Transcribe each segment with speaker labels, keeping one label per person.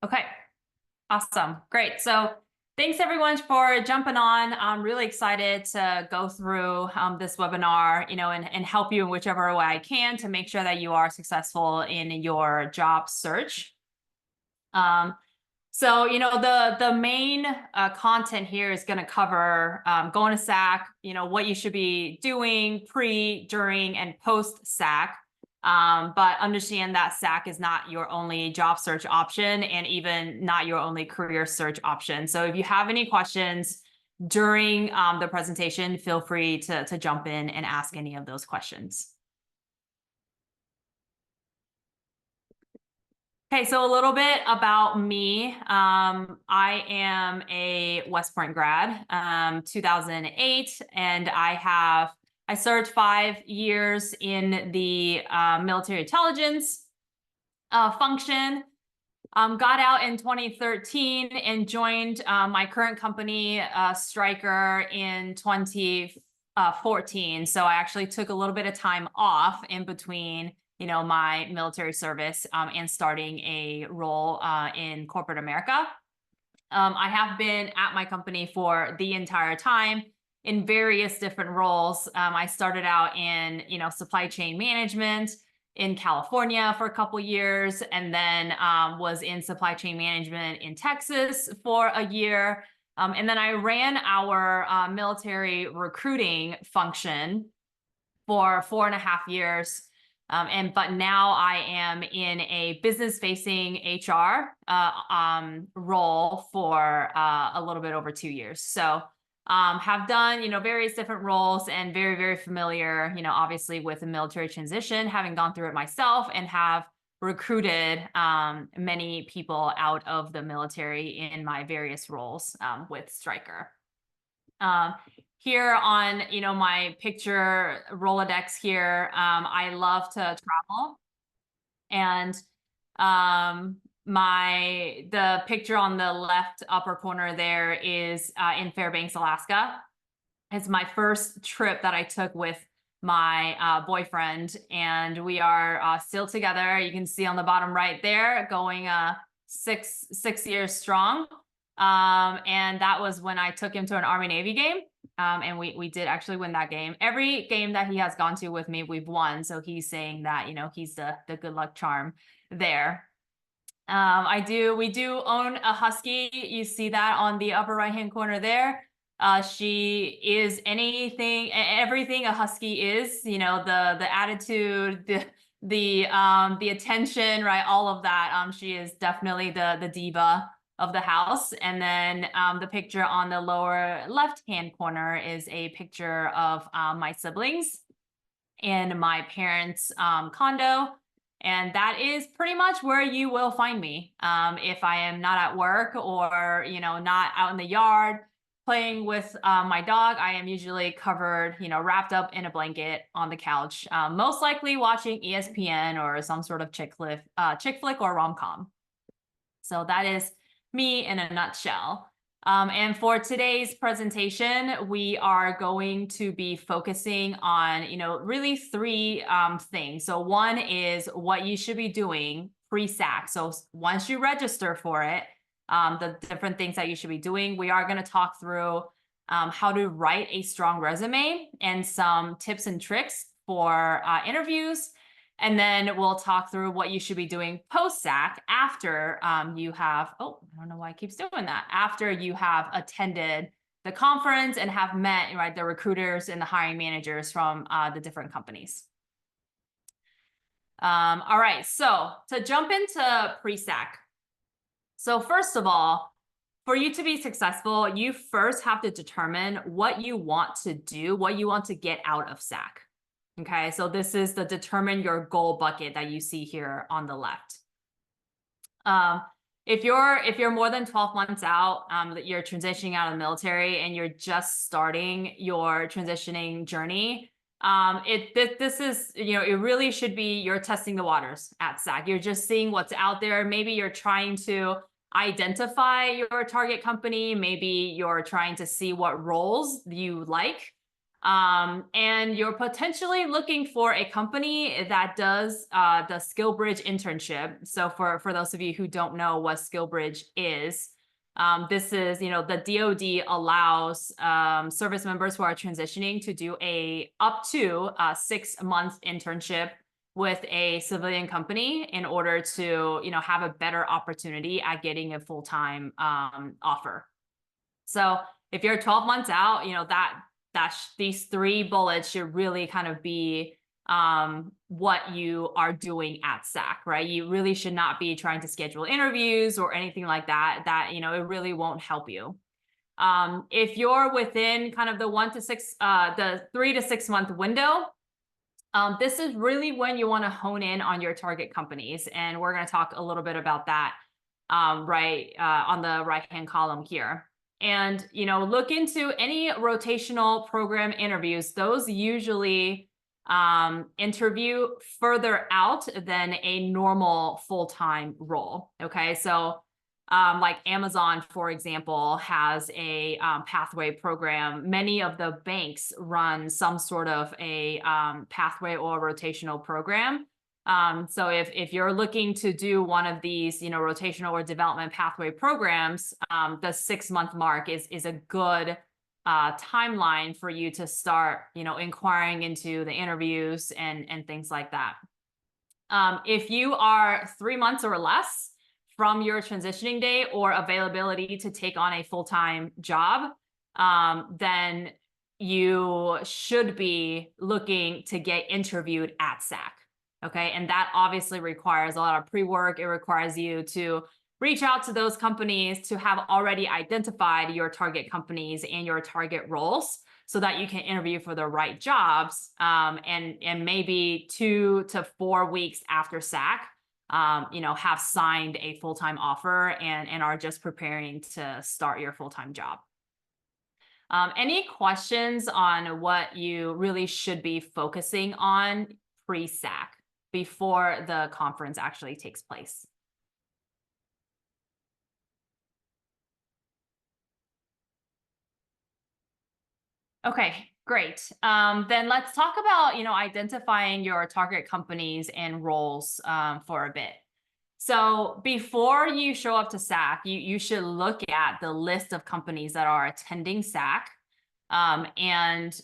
Speaker 1: Okay, awesome. Great. So thanks everyone for jumping on. I'm really excited to go through this webinar, and help you in whichever way I can to make sure that you are successful in your job search. So, the main content here is going to cover going to SACC, what you should be doing pre, during, and post SACC. But understand that SACC is not your only job search option and even not your only career search option. So if you have any questions during the presentation, feel free to jump in and ask any of those questions. Okay, so a little bit about me. I am a West Point grad, 2008, and I served 5 years in the military intelligence function. Got out in 2013 and joined my current company, Stryker, in 2014. So I actually took a little bit of time off in between my military service and starting a role in corporate America. I have been at my company for the entire time in various different roles. I started out in, supply chain management in California for a couple years, and then was in supply chain management in Texas for a year. And then I ran our military recruiting function for 4.5 years. But now I am in a business-facing HR role for a little bit over 2 years. So have done, various different roles and very, very familiar, obviously with the military transition, having gone through it myself, and have recruited many people out of the military in my various roles with Stryker. Here on, my picture Rolodex here, I love to travel. And the picture on the left upper corner there is in Fairbanks, Alaska. It's my first trip that I took with my boyfriend, and we are still together. You can see on the bottom right there, going 6 years strong. And that was when I took him to an Army Navy game. And we did actually win that game. Every game that he has gone to with me, we've won. So he's saying that, he's the good luck charm there. We do own a husky. You see that on the upper right-hand corner there. She is everything a husky is, the attitude, the attention, right? All of that. She is definitely the diva of the house. And then the picture on the lower left-hand corner is a picture of my siblings in my parents' condo. And that is pretty much where you will find me. If I am not at work or, not out in the yard playing with my dog, I am usually covered, wrapped up in a blanket on the couch, most likely watching ESPN or some sort of chick flick or rom-com. So that is me in a nutshell. And for today's presentation, we are going to be focusing on, really 3 things. So one is what you should be doing pre-SACC. So once you register for it, the different things that you should be doing. We are going to talk through how to write a strong resume and some tips and tricks for interviews. And then we'll talk through what you should be doing post-SACC after you have, I don't know why it keeps doing that, after you have attended the conference and have met, right, the recruiters and the hiring managers from the different companies. All right, so to jump into pre-SACC. So first of all, for you to be successful, you first have to determine what you want to do, what you want to get out of SACC. Okay, so this is the determine your goal bucket that you see here on the left. If you're more than 12 months out, that you're transitioning out of the military and you're just starting your transitioning journey, this is, it really should be you're testing the waters at SACC. You're just seeing what's out there. Maybe you're trying to identify your target company. Maybe you're trying to see what roles you like. And you're potentially looking for a company that does the SkillBridge internship. So for those of you who don't know what SkillBridge is, this is, the DoD allows service members who are transitioning to do up to a 6-month internship with a civilian company in order to, have a better opportunity at getting a full-time offer. So if you're 12 months out, these 3 bullets should really kind of be what you are doing at SACC, right? You really should not be trying to schedule interviews or anything like that. It really won't help you. If you're within kind of the 3 to 6 month window, this is really when you want to hone in on your target companies, and we're going to talk a little bit about that on the right-hand column here. And, look into any rotational program interviews. Those usually interview further out than a normal full-time role. Okay, so like Amazon, for example, has a pathway program. Many of the banks run some sort of a pathway or rotational program. So if you're looking to do one of these, rotational or development pathway programs, the 6-month mark is a good timeline for you to start, inquiring into the interviews and things like that. If you are 3 months or less from your transitioning date or availability to take on a full-time job, then you should be looking to get interviewed at SACC. Okay, and that obviously requires a lot of pre-work. It requires you to reach out to those companies, to have already identified your target companies and your target roles so that you can interview for the right jobs. And maybe 2 to 4 weeks after SACC, have signed a full-time offer and are just preparing to start your full-time job. Any questions on what you really should be focusing on pre-SACC before the conference actually takes place? Okay, great. Then let's talk about, identifying your target companies and roles for a bit. So before you show up to SACC, you should look at the list of companies that are attending SACC and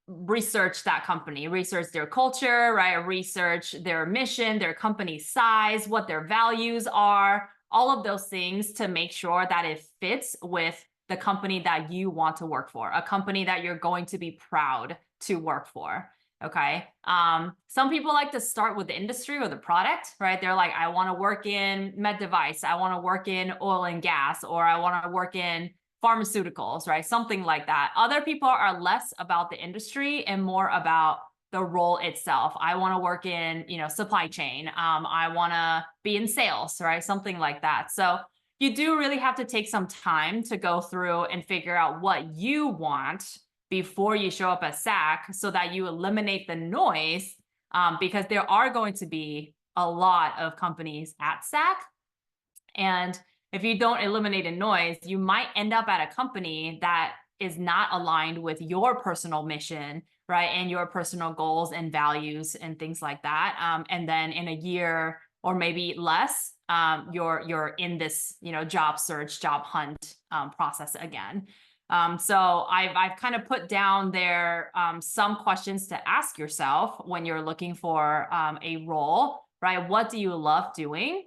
Speaker 1: research that company, research their culture, right? Research their mission, their company size, what their values are, all of those things to make sure that it fits with the company that you want to work for, a company that you're going to be proud to work for. Okay. Some people like to start with the industry or the product, right? They're like, I want to work in med device. I want to work in oil and gas, or I want to work in pharmaceuticals, right? Something like that. Other people are less about the industry and more about the role itself. I want to work in, supply chain. I want to be in sales, right? Something like that. So you do really have to take some time to go through and figure out what you want before you show up at SACC so that you eliminate the noise, because there are going to be a lot of companies at SACC. And if you don't eliminate a noise, you might end up at a company that is not aligned with your personal mission, right? And your personal goals and values and things like that. And then in a year or maybe less, you're in this, job search, job hunt process again. So I've kind of put down there some questions to ask yourself when you're looking for a role, right? What do you love doing?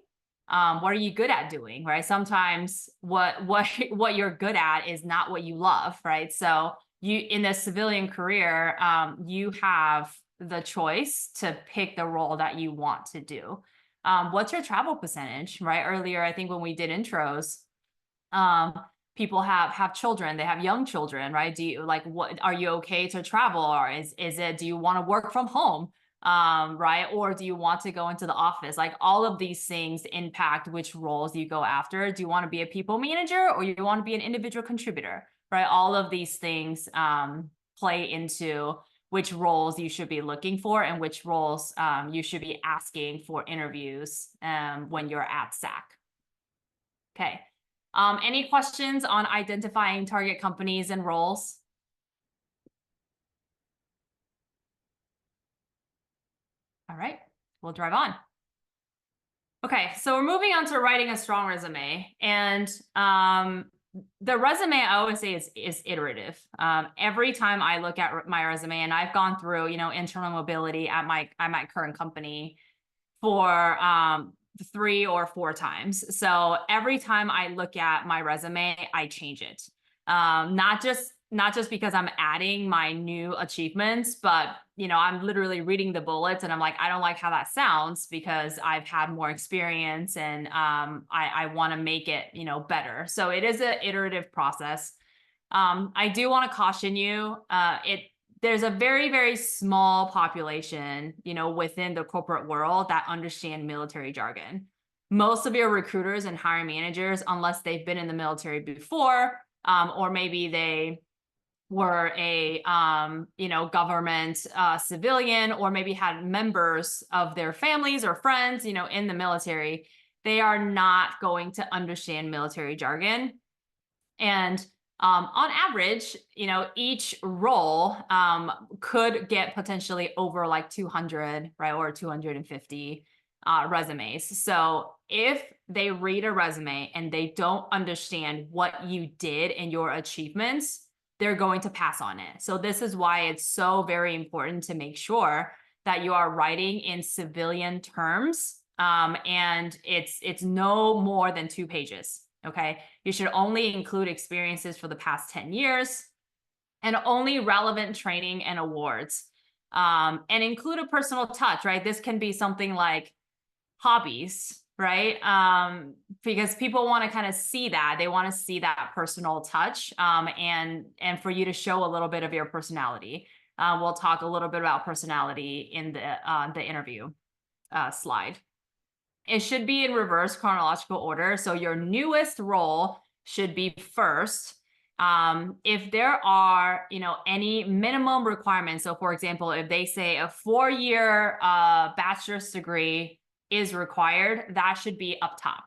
Speaker 1: What are you good at doing, right? Sometimes what you're good at is not what you love, right? So you, in a civilian career, you have the choice to pick the role that you want to do. What's your travel percentage, right? Earlier, I think when we did intros, people have children, they have young children, right? Do you what are you okay to travel, or is it, do you want to work from home? Right? Or do you want to go into the office? Like all of these things impact which roles you go after. Do you want to be a people manager or you want to be an individual contributor, right? All of these things play into which roles you should be looking for and which roles you should be asking for interviews when you're at SACC. Okay. Any questions on identifying target companies and roles? All right, we'll drive on. Okay, so we're moving on to writing a strong resume, and the resume I always say is iterative. Every time I look at my resume, and I've gone through, internal mobility at my current company for 3 or 4 times. So every time I look at my resume, I change it. Not just because I'm adding my new achievements, but I'm literally reading the bullets and I'm like, I don't like how that sounds because I've had more experience, and I want to make it better. So it is an iterative process. I do want to caution you, there's a very, very small population, within the corporate world that understand military jargon. Most of your recruiters and hiring managers, unless they've been in the military before, or maybe they were a government civilian, or maybe had members of their families or friends in the military, they are not going to understand military jargon. And on average, each role could get potentially over like 200, right, or 250 resumes. So if they read a resume and they don't understand what you did and your achievements, they're going to pass on it. So this is why it's so very important to make sure that you are writing in civilian terms, and it's no more than 2 pages. Okay, you should only include experiences for the past 10 years and only relevant training and awards, and include a personal touch, right? This can be something like hobbies, right? Because people want to kind of see that. They want to see that personal touch, and for you to show a little bit of your personality. We'll talk a little bit about personality in the interview slide. It should be in reverse chronological order. So your newest role should be first. If there are, any minimum requirements. So for example, if they say a 4-year bachelor's degree is required, that should be up top.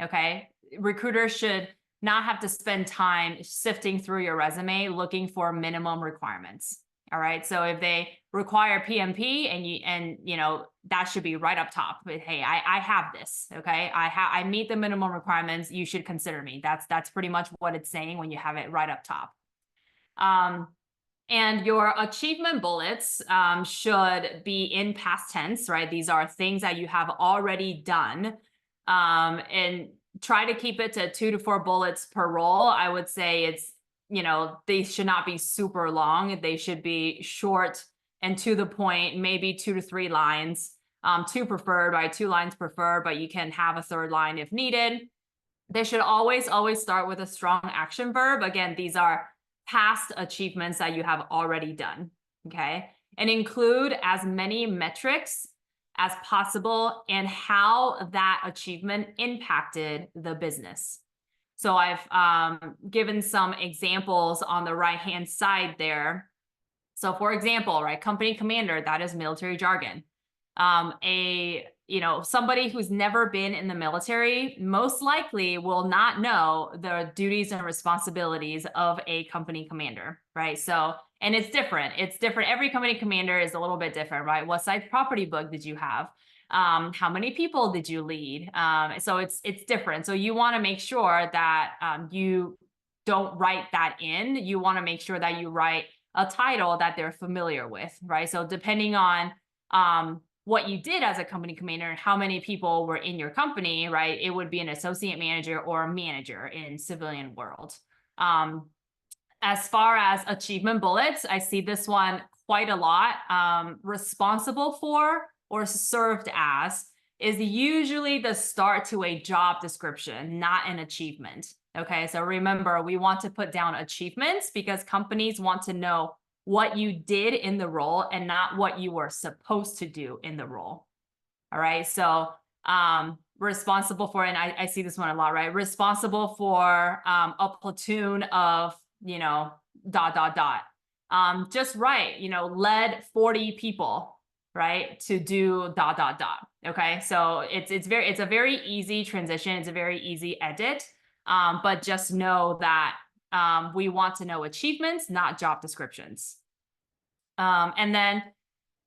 Speaker 1: Okay. Recruiters should not have to spend time sifting through your resume looking for minimum requirements. All right. So if they require PMP and that should be right up top. But hey, I have this. Okay. I meet the minimum requirements. You should consider me. That's pretty much what it's saying when you have it right up top. And your achievement bullets should be in past tense, right? These are things that you have already done. And try to keep it to 2 to 4 bullets per role. I would say it's, they should not be super long. They should be short and to the point, maybe 2 to 3 lines, 2 preferred, right? 2 lines preferred, but you can have a 3rd line if needed. They should always start with a strong action verb. Again, these are past achievements that you have already done, okay? And include as many metrics as possible and how that achievement impacted the business. So I've given some examples on the right-hand side there. So for example, right, company commander, that is military jargon. Somebody who's never been in the military most likely will not know the duties and responsibilities of a company commander, right? So, and it's different. It's different. Every company commander is a little bit different, right? What size property book did you have? How many people did you lead? So it's different. So you want to make sure that you don't write that in. You want to make sure that you write a title that they're familiar with, right? So depending on what you did as a company commander and how many people were in your company, right? It would be an associate manager or a manager in civilian world. As far as achievement bullets, I see this one quite a lot. Responsible for or served as is usually the start to a job description, not an achievement. Okay, so remember, we want to put down achievements because companies want to know what you did in the role and not what you were supposed to do in the role. All right, so responsible for, and I see this one a lot, right? Responsible for a platoon of, just write, led 40 people, right, to do ... Okay, so it's a very easy transition. It's a very easy edit, but just know that we want to know achievements, not job descriptions. And then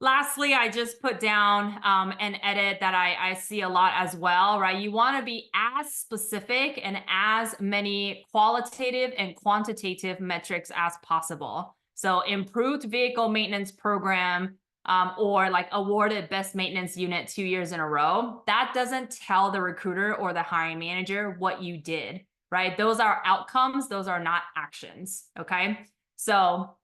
Speaker 1: Lastly, I just put down an edit that I see a lot as well, right? You want to be as specific and as many qualitative and quantitative metrics as possible. So improved vehicle maintenance program, or like awarded best maintenance unit 2 years in a row. That doesn't tell the recruiter or the hiring manager what you did, right? Those are outcomes. Those are not actions. Okay. So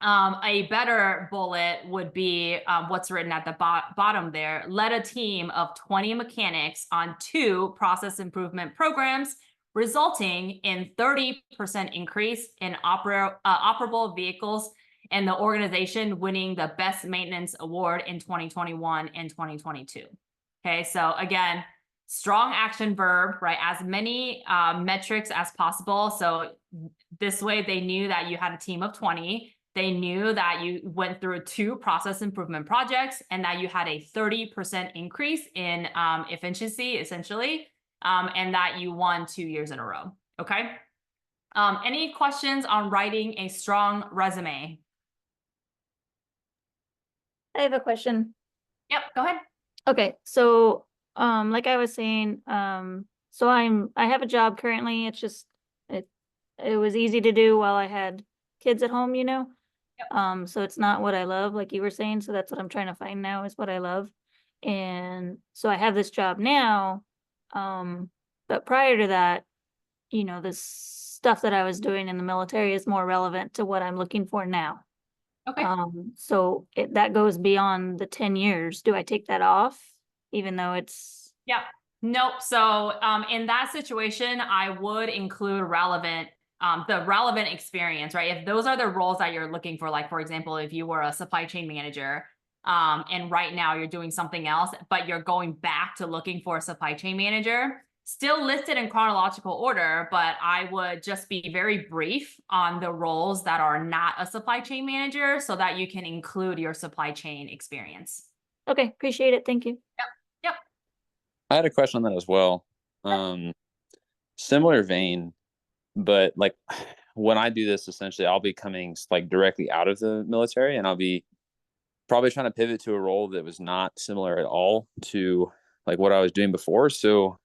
Speaker 1: a better bullet would be what's written at the bottom there. Led a team of 20 mechanics on 2 process improvement programs, resulting in 30% increase in operable vehicles, and the organization winning the Best Maintenance Award in 2021 and 2022. Okay, so again, strong action verb, right? As many metrics as possible. So this way they knew that you had a team of 20. They knew that you went through 2 process improvement projects and that you had a 30% increase in efficiency, essentially, and that you won 2 years in a row. Okay. Any questions on writing a strong resume?
Speaker 2: I have a question.
Speaker 1: Yep, go ahead.
Speaker 2: Okay, so like I was saying, so I have a job currently. It's just it was easy to do while I had kids at home, you know.
Speaker 1: Yep.
Speaker 2: So it's not what I love, like you were saying. So that's what I'm trying to find now is what I love. And so I have this job now. But prior to that, you know, the stuff that I was doing in the military is more relevant to what I'm looking for now.
Speaker 1: Okay.
Speaker 2: So that goes beyond the 10 years. Do I take that off, even though it's?
Speaker 1: Yeah. Nope. So in that situation, I would include the relevant experience, right? If those are the roles that you're looking for, like, for example, if you were a supply chain manager, and right now you're doing something else, but you're going back to looking for a supply chain manager, still listed in chronological order, but I would just be very brief on the roles that are not a supply chain manager so that you can include your supply chain experience.
Speaker 2: Okay, appreciate it. Thank you.
Speaker 1: Yep. Yep.
Speaker 3: I had a question on that as well. Similar vein, but like when I do this, essentially, I'll be coming like directly out of the military, and I'll be probably trying to pivot to a role that was not similar at all to like what I was doing before. So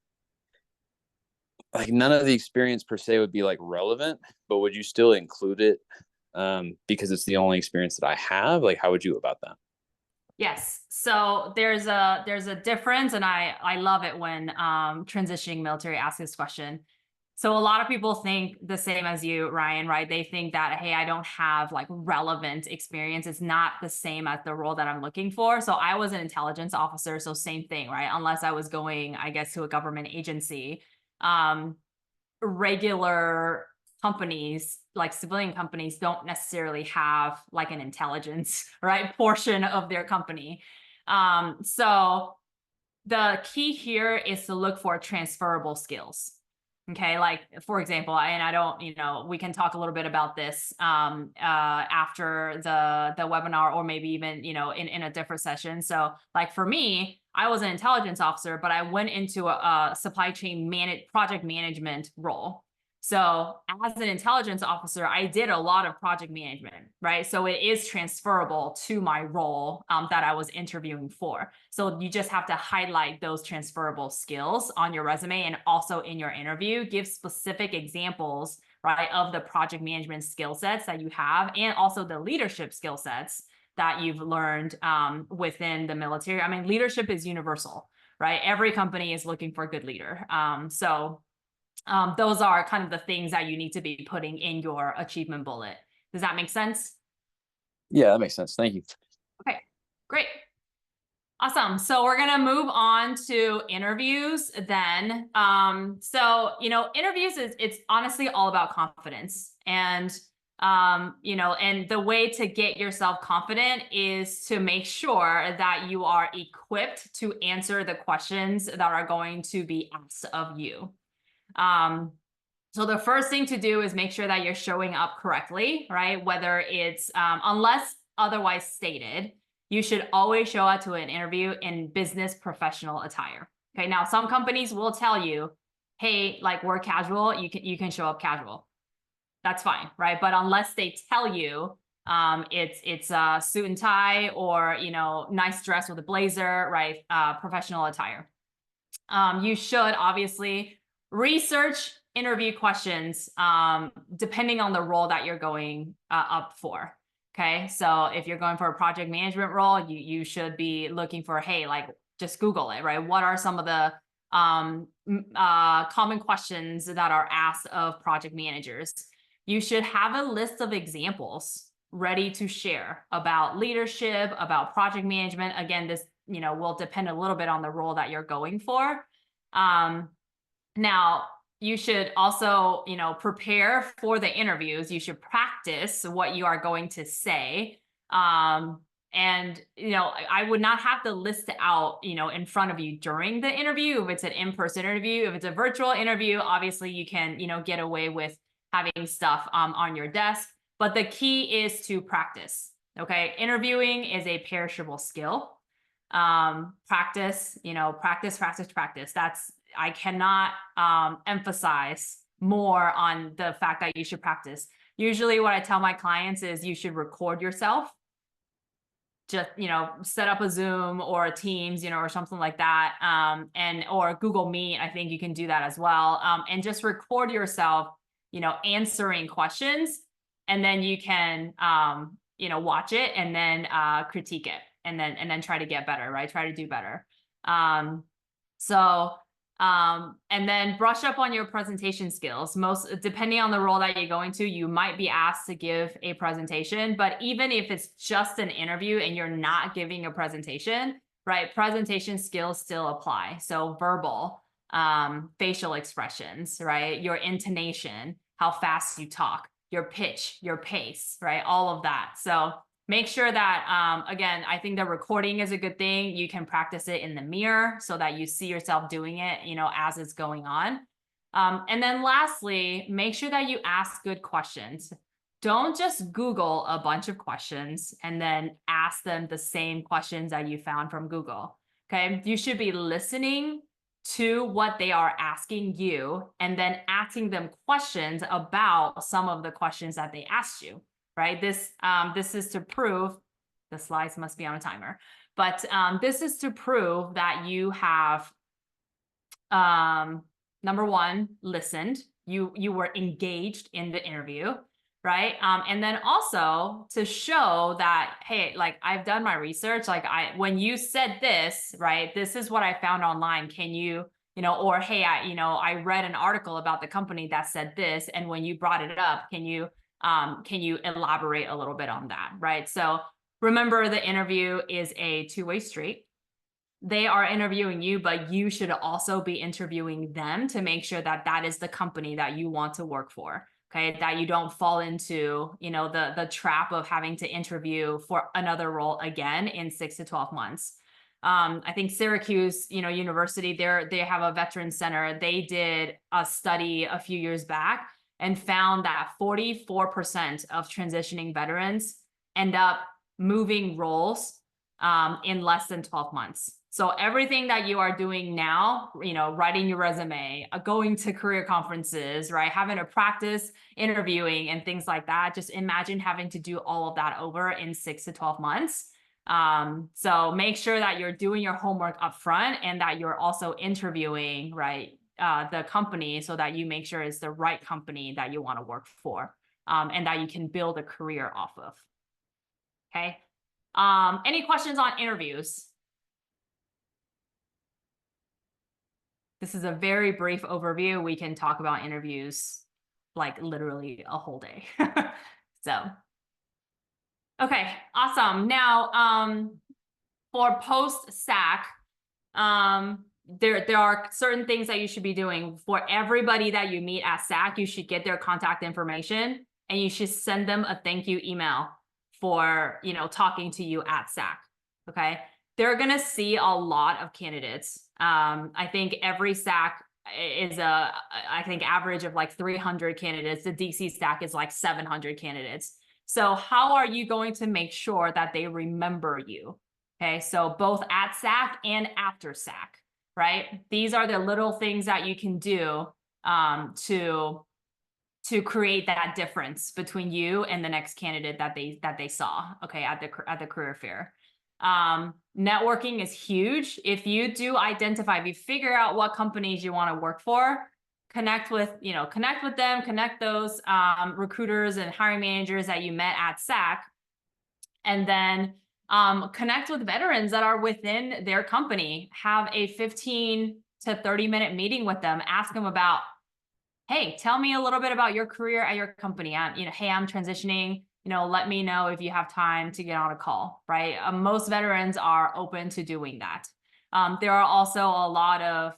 Speaker 3: like none of the experience per se would be like relevant, but would you still include it because it's the only experience that I have? Like, how would you about that?
Speaker 1: Yes. So there's a difference, and I love it when transitioning military asks this question. So a lot of people think the same as you, Ryan, right? They think that, hey, I don't have like relevant experience. It's not the same as the role that I'm looking for. So I was an intelligence officer, so same thing, right? Unless I was going, I guess, to a government agency. Regular companies, like civilian companies, don't necessarily have like an intelligence, right, portion of their company. So the key here is to look for transferable skills. Okay, like for example, and I don't, you know, we can talk a little bit about this after the webinar, or maybe even, you know, in a different session. So like for me, I was an intelligence officer, but I went into a supply chain project management role. So as an intelligence officer, I did a lot of project management, right? So it is transferable to my role that I was interviewing for. So you just have to highlight those transferable skills on your resume, and also in your interview, give specific examples, right, of the project management skill sets that you have, and also the leadership skill sets that you've learned within the military. I mean, leadership is universal, right? Every company is looking for a good leader. Those are kind of the things that you need to be putting in your achievement bullet. Does that make sense?
Speaker 3: Yeah, that makes sense. Thank you.
Speaker 1: Okay, great. Awesome. So we're going to move on to interviews then. So, you know, interviews it's honestly all about confidence. And, you know, and the way to get yourself confident is to make sure that you are equipped to answer the questions that are going to be asked of you. So the first thing to do is make sure that you're showing up correctly, right? Whether it's, unless otherwise stated, you should always show up to an interview in business professional attire. Okay. Now some companies will tell you, hey, like we're casual, you can show up casual. That's fine, right? But unless they tell you, It's a suit and tie, or, you know, nice dress with a blazer, right? Professional attire. You should obviously research interview questions, depending on the role that you're going up for. Okay, so if you're going for a project management role, you should be looking for, hey, like, just Google it, right? What are some of the common questions that are asked of project managers? You should have a list of examples ready to share about leadership, about project management. Again, this, you know, will depend a little bit on the role that you're going for. Now, you should also, you know, prepare for the interviews. You should practice what you are going to say. And, you know, I would not have to list it out, you know, in front of you during the interview. If it's an in-person interview, if it's a virtual interview, obviously you can, you know, get away with having stuff on your desk. But the key is to practice. Okay, interviewing is a perishable skill. Practice, you know, practice. That's, I cannot emphasize more on the fact that you should practice. Usually what I tell my clients is you should record yourself. Just, you know, set up a Zoom or a Teams, you know, or something like that. Or Google Meet, I think you can do that as well. And just record yourself, you know, answering questions, and then you can, you know, watch it and then critique it, and then try to get better, right? Try to do better. And then brush up on your presentation skills. Most, depending on the role that you're going to, you might be asked to give a presentation, but even if it's just an interview and you're not giving a presentation, right? Presentation skills still apply. So verbal, facial expressions, right? Your intonation, how fast you talk, your pitch, your pace, right? All of that. So make sure that, again, I think the recording is a good thing. You can practice it in the mirror so that you see yourself doing it, you know, as it's going on. And then lastly, make sure that you ask good questions. Don't just Google a bunch of questions and then ask them the same questions that you found from Google. Okay, you should be listening to what they are asking you and then asking them questions about some of the questions that they asked you. Right, this is to prove, the slides must be on a timer, but this is to prove that you have, number one, listened, you were engaged in the interview, right? And then also to show that, hey, like, I've done my research, like, when you said this, right, this is what I found online. Can you, you know, or hey, I read an article about the company that said this, and when you brought it up, can you elaborate a little bit on that, right? So remember, the interview is a two-way street. They are interviewing you, but you should also be interviewing them to make sure that that is the company that you want to work for. Okay, that you don't fall into, you know, the trap of having to interview for another role again in 6 to 12 months. I think Syracuse, you know, University, they have a veteran center. They did a study a few years back and found that 44% of transitioning veterans end up moving roles in less than 12 months. So everything that you are doing now, you know, writing your resume, going to career conferences, right, having to practice interviewing and things like that, just imagine having to do all of that over in 6 to 12 months. So make sure that you're doing your homework up front and that you're also interviewing, right, the company, so that you make sure it's the right company that you want to work for, and that you can build a career off of. Okay. Any questions on interviews? This is a very brief overview. We can talk about interviews like literally a whole day. So, okay, awesome. Now, for post-SACC, there are certain things that you should be doing. For everybody that you meet at SACC, you should get their contact information and you should send them a thank you email for, you know, talking to you at SACC. Okay, they're gonna see a lot of candidates. I think every SACC is I think average of like 300 candidates. The DC SACC is like 700 candidates. So how are you going to make sure that they remember you? Okay, so both at SACC and after SACC, right? These are the little things that you can do to to create that difference between you and the next candidate that they saw, okay, at the career fair. Networking is huge. If you do identify, if you figure out what companies you want to work for, connect with them, connect those recruiters and hiring managers that you met at SACC, and then connect with veterans that are within their company. Have a 15 to 30-minute meeting with them. Ask them about, hey, tell me a little bit about your career at your company. Hey, I'm transitioning. Let me know if you have time to get on a call, right? Most veterans are open to doing that. There are also a lot of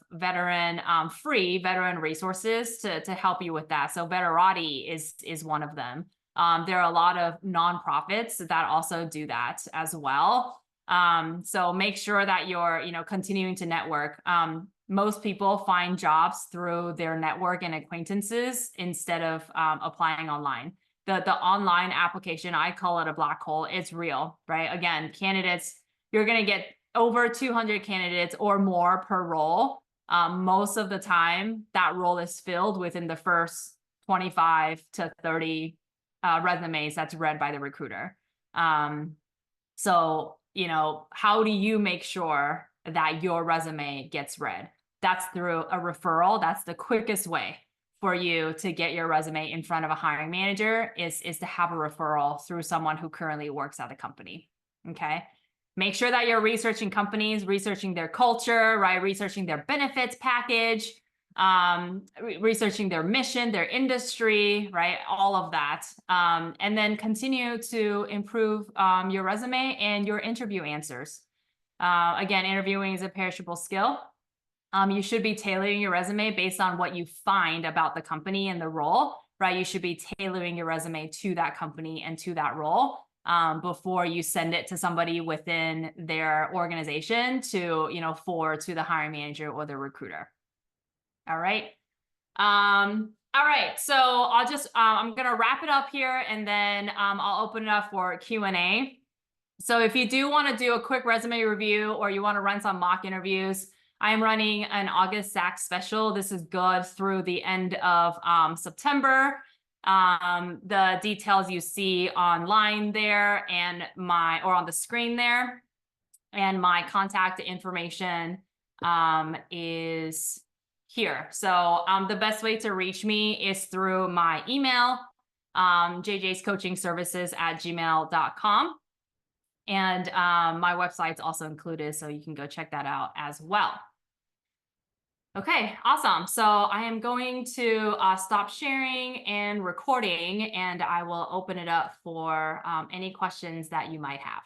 Speaker 1: free veteran resources to help you with that. So Veterati is one of them. There are a lot of nonprofits that also do that as well. So make sure that you're, continuing to network. Most people find jobs through their network and acquaintances instead of applying online. The online application, I call it a black hole. It's real, right? Again, candidates, you're going to get over 200 candidates or more per role. Most of the time, that role is filled within the first 25 to 30 resumes that's read by the recruiter. So, how do you make sure that your resume gets read? That's through a referral. That's the quickest way for you to get your resume in front of a hiring manager is to have a referral through someone who currently works at the company. Okay. Make sure that you're researching companies, researching their culture, right? Researching their benefits package, researching their mission, their industry, right? All of that. And then continue to improve your resume and your interview answers. Again, interviewing is a perishable skill. You should be tailoring your resume based on what you find about the company and the role, right? You should be tailoring your resume to that company and to that role before you send it to somebody within their organization to, forward to the hiring manager or the recruiter. All right. All right. So I'll just, I'm going to wrap it up here and then I'll open it up for Q&A. So if you do want to do a quick resume review or you want to run some mock interviews, I'm running an August SACC special. This is good through the end of September. The details you see online there and or on the screen there, and my contact information is here. So the best way to reach me is through my email, jjscoachingservices@gmail.com. And my website's also included, so you can go check that out as well. Okay, awesome. So I am going to stop sharing and recording, and I will open it up for any questions that you might have.